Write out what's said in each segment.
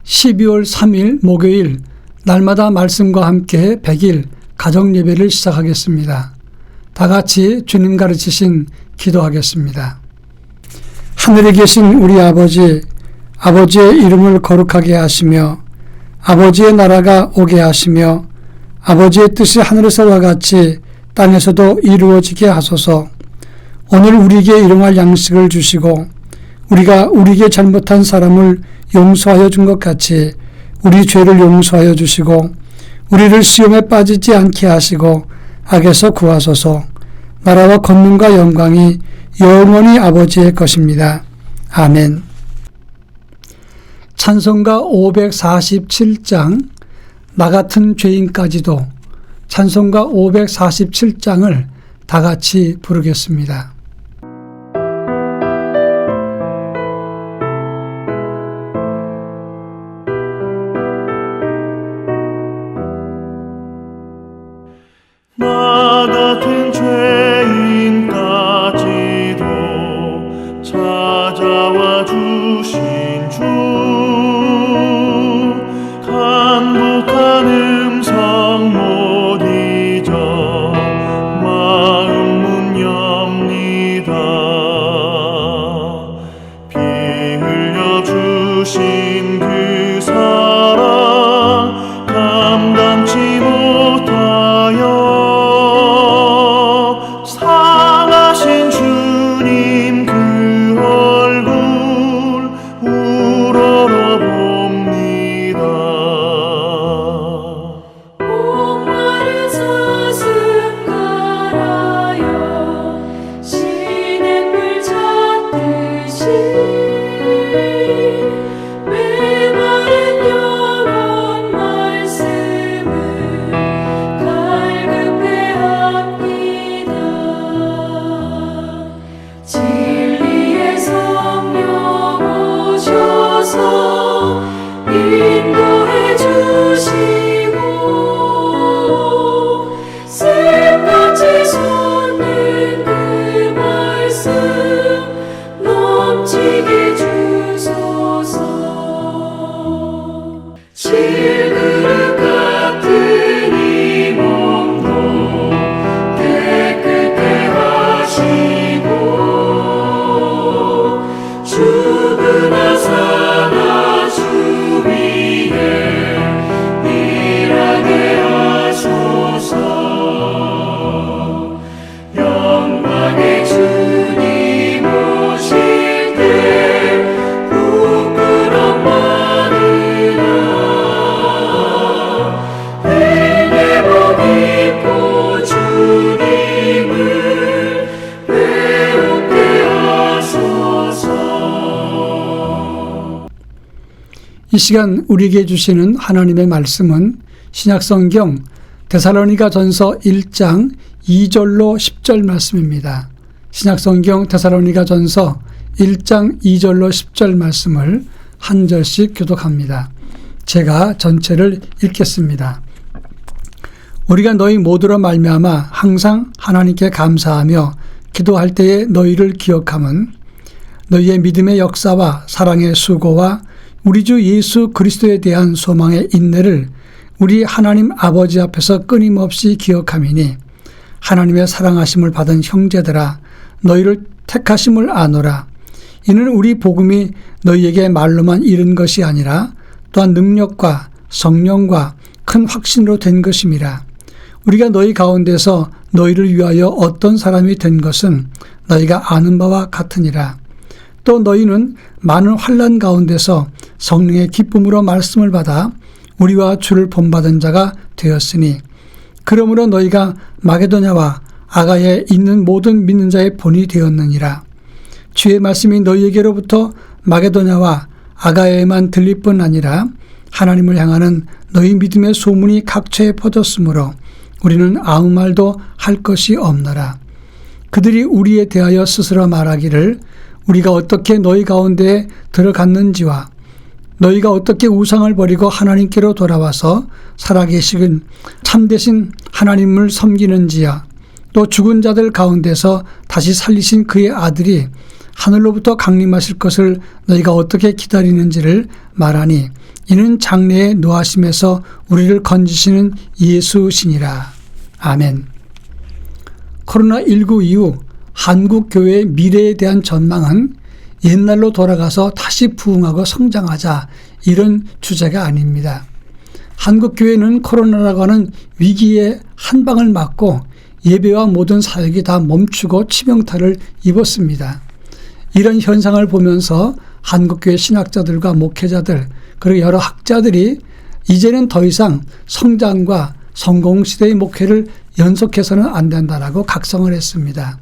12월 3일 목요일 날마다 말씀과 함께 100일 가정예배를 시작하겠습니다. 다 같이 주님 가르치신 기도하겠습니다. 하늘에 계신 우리 아버지, 아버지의 이름을 거룩하게 하시며 아버지의 나라가 오게 하시며 아버지의 뜻이 하늘에서와 같이 땅에서도 이루어지게 하소서. 오늘 우리에게 일용할 양식을 주시고 우리가 우리에게 잘못한 사람을 용서하여 준 것 같이 우리 죄를 용서하여 주시고 우리를 시험에 빠지지 않게 하시고 악에서 구하소서. 나라와 권능과 영광이 영원히 아버지의 것입니다. 아멘. 찬송가 547장 나 같은 죄인까지도 찬송가 547장을 다 같이 부르겠습니다. 나 같은 죄인까지도 찾아와 주신 주, 간곡한 음성 못 잊어 마음 문 엽니다. 피 흘려 주신 그 사랑 감당치 못하여 상하신 주님 그 얼굴 우러러봅니다. 목마른 사슴 갈아요 시냇물 찾듯이 메마른 영혼 말씀을 갈급해 합니다. 진리의 성령 오셔서 인도해 주시고 샘같이 솟는 그 말씀 넘치게 주소서. 질그릇 같은 이 몸도 깨끗해 하시고 죽으나 사나 주 위에 일하게 하소서. 영광의 주님 오실 때 부끄럼 많으나 회개 복 입고 주님을 배우게 하소서. 이 시간 우리에게 주시는 하나님의 말씀은 신약성경 데살로니가전서 1장 2절로 10절 말씀입니다. 신약성경 데살로니가전서 1장 2절로 10절 말씀을 한 절씩 교독합니다. 제가 전체를 읽겠습니다. 우리가 너희 모두로 말미암아 항상 하나님께 감사하며 기도할 때에 너희를 기억함은 너희의 믿음의 역사와 사랑의 수고와 우리 주 예수 그리스도에 대한 소망의 인내를 우리 하나님 아버지 앞에서 끊임없이 기억함이니 하나님의 사랑하심을 받은 형제들아 너희를 택하심을 아노라. 이는 우리 복음이 너희에게 말로만 이른 것이 아니라 또한 능력과 성령과 큰 확신으로 된 것임이라. 우리가 너희 가운데서 너희를 위하여 어떤 사람이 된 것은 너희가 아는 바와 같으니라. 또 너희는 많은 환난 가운데서 성령의 기쁨으로 말씀을 받아 우리와 주를 본받은 자가 되었으니 그러므로 너희가 마게도냐와 아가야에 있는 모든 믿는 자의 본이 되었느니라. 주의 말씀이 너희에게로부터 마게도냐와 아가야에만 들릴 뿐 아니라 하나님을 향하는 너희 믿음의 소문이 각처에 퍼졌으므로 우리는 아무 말도 할 것이 없노라. 그들이 우리에 대하여 스스로 말하기를 우리가 어떻게 너희 가운데에 들어갔는지와 너희가 어떻게 우상을 버리고 하나님께로 돌아와서 살아계신 참되신 하나님을 섬기는지야. 또 죽은 자들 가운데서 다시 살리신 그의 아들이 하늘로부터 강림하실 것을 너희가 어떻게 기다리는지를 말하니 이는 장래의 노하심에서 우리를 건지시는 예수시니라. 아멘. 코로나19 이후 한국 교회의 미래에 대한 전망은 옛날로 돌아가서 다시 부흥하고 성장하자, 이런 주제가 아닙니다. 한국 교회는 코로나라고 하는 위기의 한 방을 맞고 예배와 모든 사역이 다 멈추고 치명타를 입었습니다. 이런 현상을 보면서 한국교회 신학자들과 목회자들, 그리고 여러 학자들이 이제는 더 이상 성장과 성공시대의 목회를 연속해서는 안 된다라고 각성을 했습니다.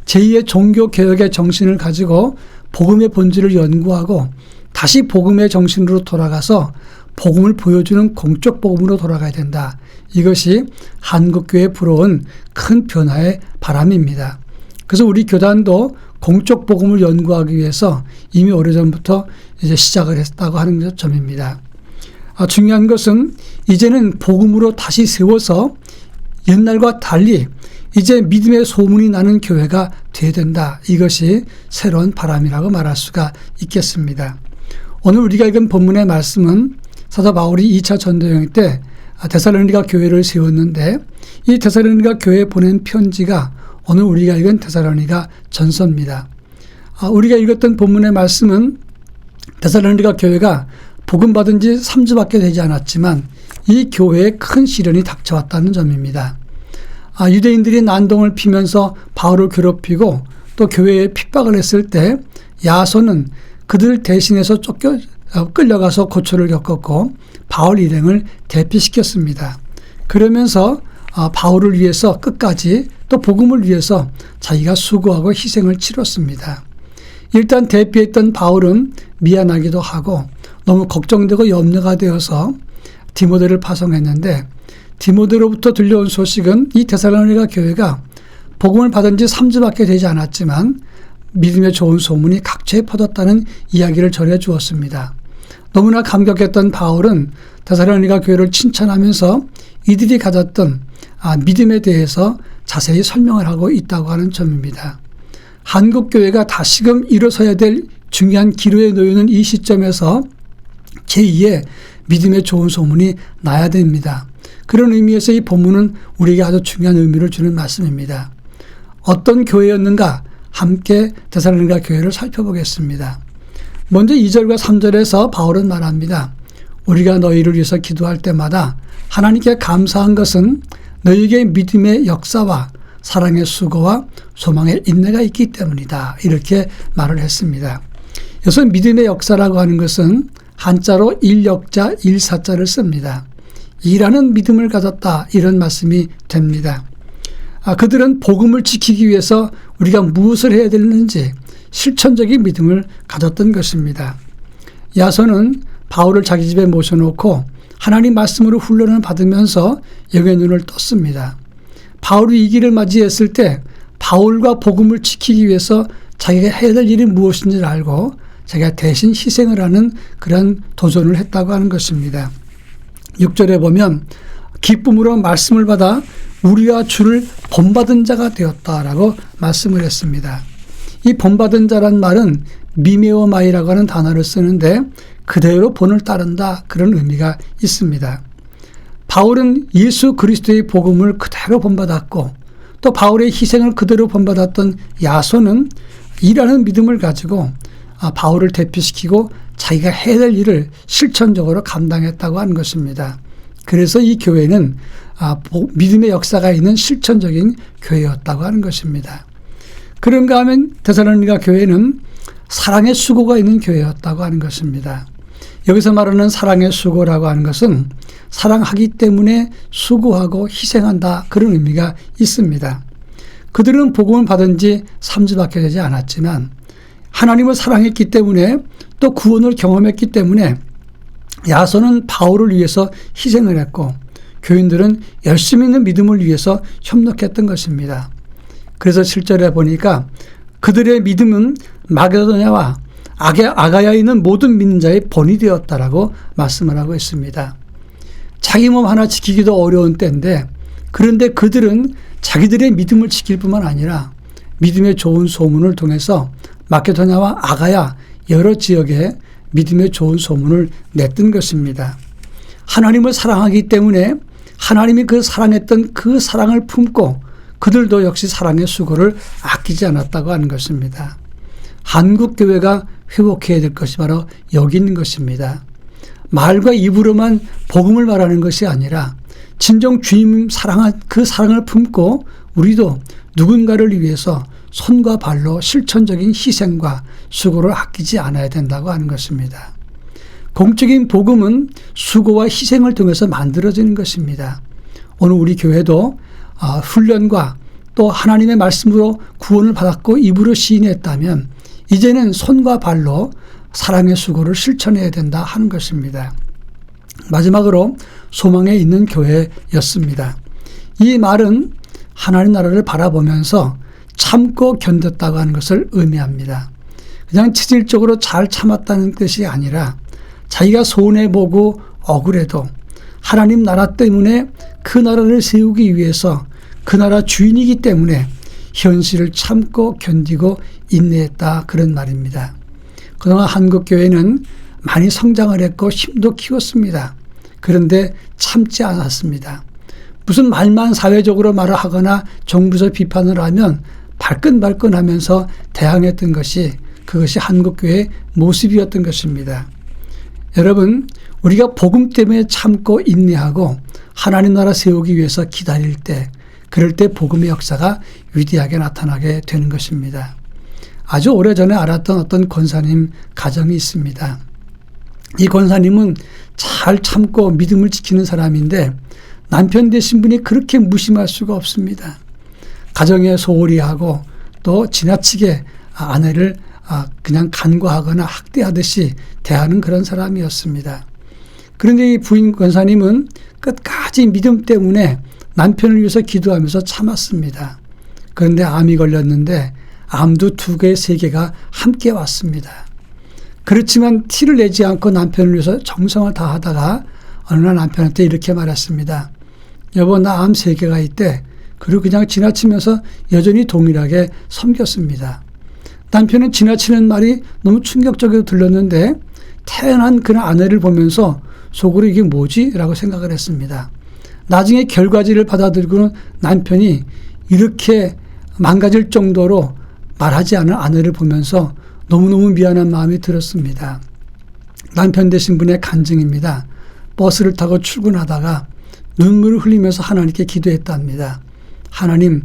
제2의 종교개혁의 정신을 가지고 복음의 본질을 연구하고 다시 복음의 정신으로 돌아가서 복음을 보여주는 공적 복음으로 돌아가야 된다. 이것이 한국교회에 불어온 큰 변화의 바람입니다. 그래서 우리 교단도 공적 복음을 연구하기 위해서 이미 오래전부터 이제 시작을 했다고 하는 점입니다. 중요한 것은 이제는 복음으로 다시 세워서 옛날과 달리 이제 믿음의 소문이 나는 교회가 되어야 된다. 이것이 새로운 바람이라고 말할 수가 있겠습니다. 오늘 우리가 읽은 본문의 말씀은 사도 바울이 2차 전도여행 때 데살로니가 교회를 세웠는데, 이 데살로니가 교회에 보낸 편지가 오늘 우리가 읽은 데살로니가 전서입니다. 우리가 읽었던 본문의 말씀은 데살로니가 교회가 복음 받은 지 3주밖에 되지 않았지만 이 교회에 큰 시련이 닥쳐왔다는 점입니다. 유대인들이 난동을 피면서 바울을 괴롭히고 또 교회에 핍박을 했을 때 야손은 그들 대신해서 끌려가서 고초를 겪었고 바울 일행을 대피시켰습니다. 그러면서 바울을 위해서 끝까지 또 복음을 위해서 자기가 수고하고 희생을 치렀습니다. 일단 대피했던 바울은 미안하기도 하고 너무 걱정되고 염려가 되어서 디모데를 파송했는데, 디모데로부터 들려온 소식은 이 데살로니가 교회가 복음을 받은 지 3주밖에 되지 않았지만 믿음의 좋은 소문이 각처에 퍼졌다는 이야기를 전해 주었습니다. 너무나 감격했던 바울은 데살로니가 교회를 칭찬하면서 이들이 가졌던 믿음에 대해서 자세히 설명을 하고 있다고 하는 점입니다. 한국 교회가 다시금 일어서야 될 중요한 기로에 놓이는 이 시점에서 제2의 믿음의 좋은 소문이 나야 됩니다. 그런 의미에서 이 본문은 우리에게 아주 중요한 의미를 주는 말씀입니다. 어떤 교회였는가? 함께 데살로니가 교회를 살펴보겠습니다. 먼저 2절과 3절에서 바울은 말합니다. 우리가 너희를 위해서 기도할 때마다 하나님께 감사한 것은 너희에게 믿음의 역사와 사랑의 수고와 소망의 인내가 있기 때문이다. 이렇게 말을 했습니다. 여기서 믿음의 역사라고 하는 것은 한자로 일역자 일사자를 씁니다. 일하는 믿음을 가졌다, 이런 말씀이 됩니다. 그들은 복음을 지키기 위해서 우리가 무엇을 해야 되는지 실천적인 믿음을 가졌던 것입니다. 야손은 바울을 자기 집에 모셔놓고 하나님 말씀으로 훈련을 받으면서 영의 눈을 떴습니다. 바울이 이 길을 맞이했을 때 바울과 복음을 지키기 위해서 자기가 해야 될 일이 무엇인지를 알고 자기가 대신 희생을 하는 그런 도전을 했다고 하는 것입니다. 6절에 보면 기쁨으로 말씀을 받아 우리와 주를 본받은 자가 되었다라고 말씀을 했습니다. 이 본받은 자란 말은 미메오마이라고 하는 단어를 쓰는데 그대로 본을 따른다, 그런 의미가 있습니다. 바울은 예수 그리스도의 복음을 그대로 본받았고 또 바울의 희생을 그대로 본받았던 야손은 일하는 믿음을 가지고 바울을 대피시키고 자기가 해야 될 일을 실천적으로 감당했다고 하는 것입니다. 그래서 이 교회는 믿음의 역사가 있는 실천적인 교회였다고 하는 것입니다. 그런가 하면 데살로니가 교회는 사랑의 수고가 있는 교회였다고 하는 것입니다. 여기서 말하는 사랑의 수고라고 하는 것은 사랑하기 때문에 수고하고 희생한다, 그런 의미가 있습니다. 그들은 복음을 받은 지 3주밖에 되지 않았지만 하나님을 사랑했기 때문에 또 구원을 경험했기 때문에 야손은 바울을 위해서 희생을 했고 교인들은 열심히 있는 믿음을 위해서 협력했던 것입니다. 그래서 7절에 보니까 그들의 믿음은 마게도냐와 아가야에 있는 모든 믿는 자의 본이 되었다라고 말씀을 하고 있습니다. 자기 몸 하나 지키기도 어려운 때인데, 그런데 그들은 자기들의 믿음을 지킬 뿐만 아니라 믿음의 좋은 소문을 통해서 마케도냐와 아가야 여러 지역에 믿음의 좋은 소문을 냈던 것입니다. 하나님을 사랑하기 때문에 하나님이 그 사랑했던 그 사랑을 품고 그들도 역시 사랑의 수고를 아끼지 않았다고 하는 것입니다. 한국교회가 회복해야 될 것이 바로 여기 있는 것입니다. 말과 입으로만 복음을 말하는 것이 아니라 진정 주님 사랑한 그 사랑을 품고 우리도 누군가를 위해서 손과 발로 실천적인 희생과 수고를 아끼지 않아야 된다고 하는 것입니다. 공적인 복음은 수고와 희생을 통해서 만들어지는 것입니다. 오늘 우리 교회도 훈련과 또 하나님의 말씀으로 구원을 받았고 입으로 시인했다면 이제는 손과 발로 사랑의 수고를 실천해야 된다 하는 것입니다. 마지막으로 소망에 있는 교회였습니다. 이 말은 하나님 나라를 바라보면서 참고 견뎠다고 하는 것을 의미합니다. 그냥 체질적으로 잘 참았다는 뜻이 아니라 자기가 손해보고 억울해도 하나님 나라 때문에 그 나라를 세우기 위해서 그 나라 주인이기 때문에 현실을 참고 견디고 인내했다 그런 말입니다. 그동안 한국교회는 많이 성장을 했고 힘도 키웠습니다. 그런데 참지 않았습니다. 무슨 말만 사회적으로 말을 하거나 정부에서 비판을 하면 발끈발끈하면서 대항했던 것이 그것이 한국교회의 모습이었던 것입니다. 여러분, 우리가 복음 때문에 참고 인내하고 하나님 나라 세우기 위해서 기다릴 때 그럴 때 복음의 역사가 위대하게 나타나게 되는 것입니다. 아주 오래전에 알았던 어떤 권사님 가정이 있습니다. 이 권사님은 잘 참고 믿음을 지키는 사람인데 남편 되신 분이 그렇게 무심할 수가 없습니다. 가정에 소홀히 하고 또 지나치게 아내를 그냥 간과하거나 학대하듯이 대하는 그런 사람이었습니다. 그런데 이 부인 권사님은 끝까지 믿음 때문에 남편을 위해서 기도하면서 참았습니다. 그런데 암이 걸렸는데 암도 2개, 3개가 함께 왔습니다. 그렇지만 티를 내지 않고 남편을 위해서 정성을 다하다가 어느 날 남편한테 이렇게 말했습니다. 여보, 나 암 3개가 있대. 그리고 그냥 지나치면서 여전히 동일하게 섬겼습니다. 남편은 지나치는 말이 너무 충격적으로 들렸는데 태어난 그런 아내를 보면서 속으로 이게 뭐지? 라고 생각을 했습니다. 나중에 결과지를 받아들고는 남편이 이렇게 망가질 정도로 말하지 않은 아내를 보면서 너무너무 미안한 마음이 들었습니다. 남편 되신 분의 간증입니다. 버스를 타고 출근하다가 눈물을 흘리면서 하나님께 기도했답니다. 하나님,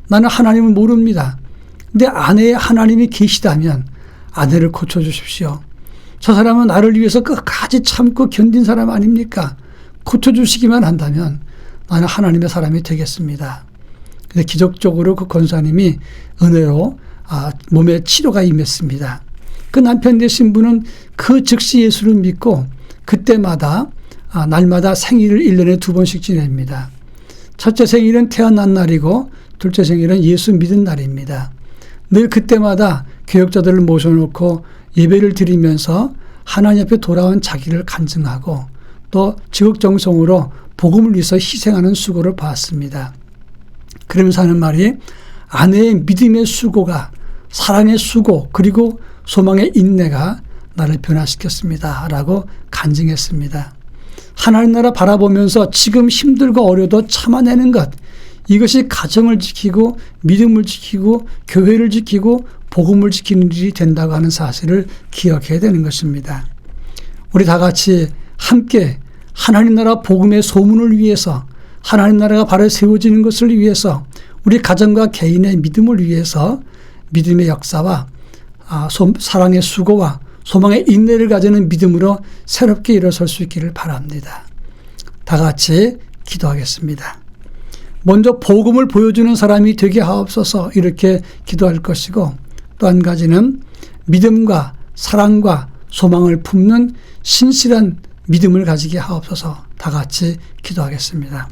나는 하나님을 모릅니다. 근데 아내의 하나님이 계시다면 아내를 고쳐주십시오. 저 사람은 나를 위해서 끝까지 참고 견딘 사람 아닙니까? 고쳐주시기만 한다면 나는 하나님의 사람이 되겠습니다. 그래서 기적적으로 그 권사님이 은혜로 몸에 치료가 임했습니다. 그 남편 되신 분은 그 즉시 예수를 믿고 그때마다 날마다 생일을 1년에 2번씩 지냅니다. 첫째 생일은 태어난 날이고 둘째 생일은 예수 믿은 날입니다. 늘 그때마다 교역자들을 모셔놓고 예배를 드리면서 하나님 앞에 돌아온 자기를 간증하고 또 지극정성으로 복음을 위해서 희생하는 수고를 봤습니다. 그러면서 하는 말이 아내의 믿음의 수고가 사랑의 수고 그리고 소망의 인내가 나를 변화시켰습니다. 라고 간증했습니다. 하나님 나라 바라보면서 지금 힘들고 어려도 참아내는 것, 이것이 가정을 지키고 믿음을 지키고 교회를 지키고 복음을 지키는 일이 된다고 하는 사실을 기억해야 되는 것입니다. 우리 다 같이 함께 하나님 나라 복음의 소문을 위해서 하나님 나라가 바로 세워지는 것을 위해서 우리 가정과 개인의 믿음을 위해서 믿음의 역사와 사랑의 수고와 소망의 인내를 가지는 믿음으로 새롭게 일어설 수 있기를 바랍니다. 다 같이 기도하겠습니다. 먼저 복음을 보여주는 사람이 되게 하옵소서 이렇게 기도할 것이고 또 한 가지는 믿음과 사랑과 소망을 품는 신실한 믿음을 가지게 하옵소서 다 같이 기도하겠습니다.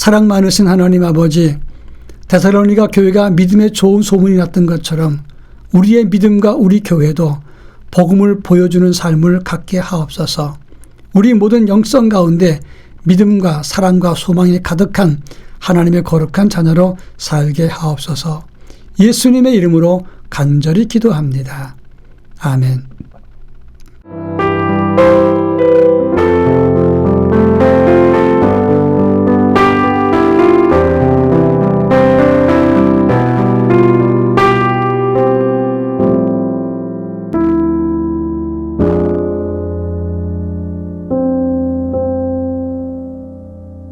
사랑 많으신 하나님 아버지, 데살로니가 교회가 믿음의 좋은 소문이 났던 것처럼 우리의 믿음과 우리 교회도 복음을 보여주는 삶을 갖게 하옵소서. 우리 모든 영성 가운데 믿음과 사랑과 소망이 가득한 하나님의 거룩한 자녀로 살게 하옵소서. 예수님의 이름으로 간절히 기도합니다. 아멘.